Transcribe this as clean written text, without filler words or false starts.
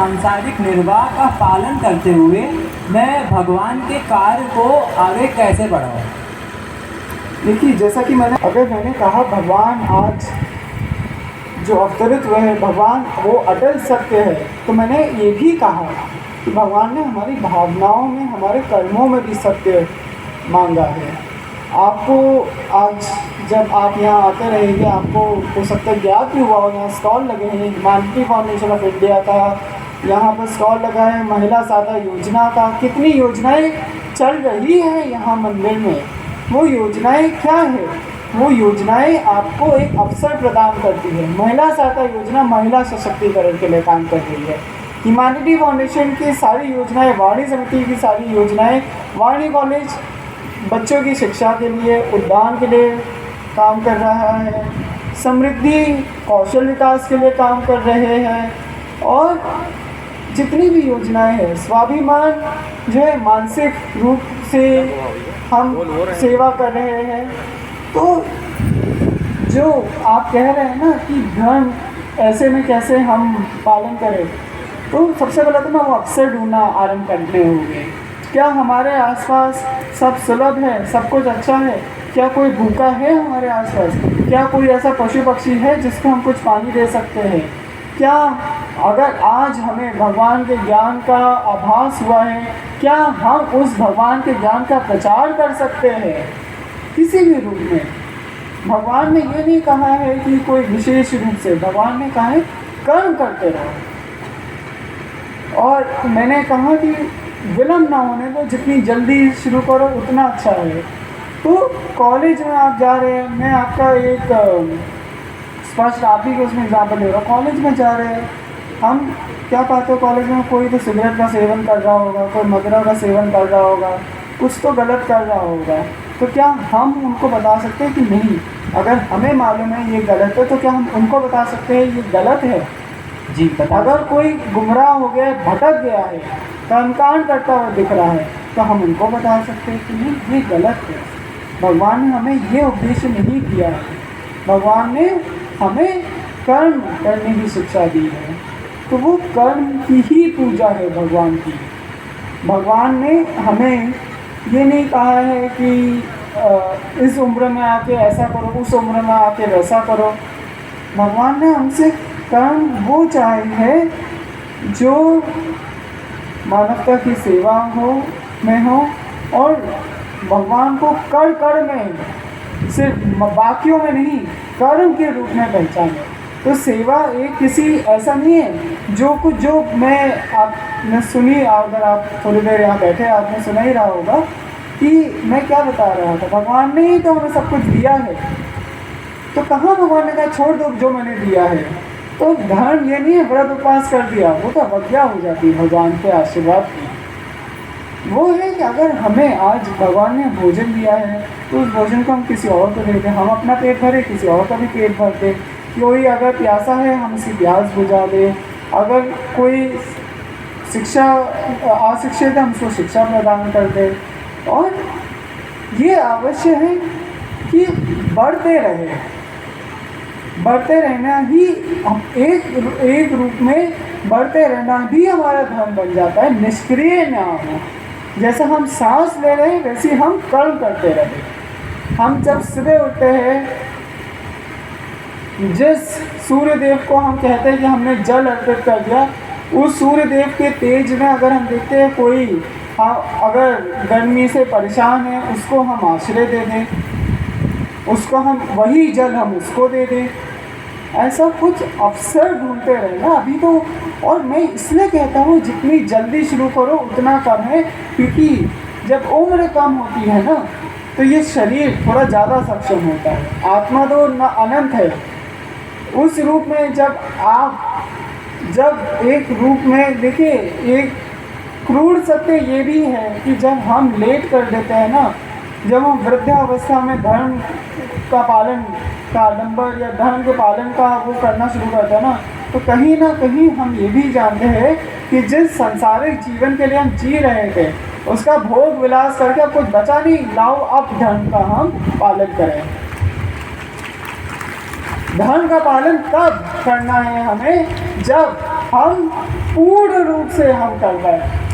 सांसारिक निर्वाह का पालन करते हुए मैं भगवान के कार्य को आगे कैसे बढ़ाऊँ? देखिए, जैसा कि मैंने कहा, भगवान आज जो अवतरित हुए हैं, भगवान वो अटल सत्य है। तो मैंने ये भी कहा कि भगवान ने हमारी भावनाओं में, हमारे कर्मों में भी सत्य मांगा है। आपको आज जब आप यहाँ आते रहेंगे, आपको हो सकता है ज्ञात भी हुआ हो, यहाँ स्टॉल लगे हैं ह्यूमैनिटी फाउंडेशन ऑफ इंडिया का, यहाँ पर स्टॉल लगा है महिला सहायता योजना का। कितनी योजनाएं चल रही है यहाँ मंदिर में। वो योजनाएं क्या है? वो योजनाएं आपको एक अवसर प्रदान करती है। महिला सहायता योजना महिला सशक्तिकरण के लिए काम कर रही है। ह्यूमैनिटी फाउंडेशन की सारी योजनाएं, वाणी समिति की सारी योजनाएं, वाणी कॉलेज बच्चों की शिक्षा के लिए, उद्यान के लिए काम कर रहा है, समृद्धि कौशल विकास के लिए काम कर रहे हैं, और जितनी भी योजनाएं हैं, स्वाभिमान जो है मानसिक रूप से हम सेवा कर रहे हैं। तो जो आप कह रहे हैं ना कि धर्म ऐसे में कैसे हम पालन करें, तो सबसे पहले तो मैं वो अवसर ढूंढना आरंभ करने होंगे। क्या हमारे आसपास सब सुलभ है, सब कुछ अच्छा है? क्या कोई भूखा है हमारे आसपास? क्या कोई ऐसा पशु पक्षी है जिसको हम कुछ पानी दे सकते हैं? क्या अगर आज हमें भगवान के ज्ञान का आभास हुआ है, क्या हम उस भगवान के ज्ञान का प्रचार कर सकते हैं किसी भी रूप में? भगवान ने ये नहीं कहा है कि कोई विशेष रूप से, भगवान ने कहा है कर्म करते रहो। और मैंने कहा कि विलम्ब ना होने दो, जितनी जल्दी शुरू करो उतना अच्छा है। तो कॉलेज में आप जा रहे हैं, मैं आपका एक स्पष्ट आप ही को उसमें एग्जाम्पल दे रहा हूँ। कॉलेज में जा रहे हैं, हम क्या पाते हो कॉलेज में? कोई तो सिगरेट का सेवन कर रहा होगा, कोई मदिरा का सेवन कर रहा होगा, कुछ तो गलत कर रहा होगा। तो क्या हम उनको बता सकते हैं कि नहीं? अगर हमें मालूम है ये गलत है, तो क्या हम उनको बता सकते हैं ये गलत है? जी बता। अगर कोई गुमराह हो गया, भटक गया है, कर्मकांड करता हुआ दिख रहा है, तो हम उनको बता सकते हैं कि नहीं ये गलत है। भगवान ने हमें ये उपदेश नहीं दिया है। भगवान ने हमें कर्म करने की शिक्षा दी है। तो वो कर्म की ही पूजा है भगवान की। भगवान ने हमें ये नहीं कहा है कि इस उम्र में आके ऐसा करो, उस उम्र में आके वैसा करो। भगवान ने हमसे कर्म वो चाहे है जो मानवता की सेवा में हो, और भगवान को कर कर में, सिर्फ बाकियों में नहीं, कर्म के रूप में पहचाने। तो सेवा एक किसी ऐसा नहीं है जो आपने सुनी, अगर आप थोड़ी देर यहाँ बैठे आपने सुना ही रहा होगा कि मैं क्या बता रहा था। भगवान ने ही तो हमें सब कुछ दिया है। तो कहाँ भगवान ने कहा छोड़ दो जो मैंने दिया है? तो धर्म ये नहीं है व्रत उपवास कर दिया, वो तो अवज्ञा हो जाती है भगवान के आशीर्वाद की। वो है कि अगर हमें आज भगवान ने भोजन दिया है, तो उस भोजन को हम किसी और को दे दें, हम अपना पेट भरे, किसी और का भी पेट भर दें। कोई अगर प्यासा है, हम उसकी प्यास बुझा दें। अगर कोई शिक्षा अशिक्षित है, हम उसको शिक्षा प्रदान कर दें। और ये अवश्य है कि बढ़ते रहना ही, हम एक रूप में बढ़ते रहना भी हमारा धर्म बन जाता है। निष्क्रिय ना हो, जैसा हम सांस ले रहे हैं वैसे हम कर्म करते रहे। हम जब सुबह उठते हैं, जिस सूर्य देव को हम कहते हैं कि हमने जल अर्पित कर दिया, उस सूर्य देव के तेज में अगर हम देखते हैं कोई अगर गर्मी से परेशान है, उसको हम आश्रय दे दें, उसको हम वही जल हम उसको दे दें। ऐसा कुछ अवसर ढूंढते रहना अभी तो। और मैं इसलिए कहता हूँ जितनी जल्दी शुरू करो उतना कम है, क्योंकि जब उम्र कम होती है ना, तो ये शरीर थोड़ा ज़्यादा सक्षम होता है। आत्मा तो न अनंत है। उस रूप में जब एक रूप में देखिए, एक क्रूर सत्य ये भी है कि जब हम लेट कर देते हैं ना, जब हम वृद्धावस्था में धर्म का पालन का आडंबर या धर्म के पालन का वो करना शुरू करते हैं ना, तो कहीं ना कहीं हम ये भी जानते हैं कि जिस सांसारिक जीवन के लिए हम जी रहे थे, उसका भोग विलास करके अब कुछ बचा नहीं। लाओ अब धर्म का हम पालन करें। धर्म का पालन तब करना है हमें जब हम पूर्ण रूप से हम कर पाए।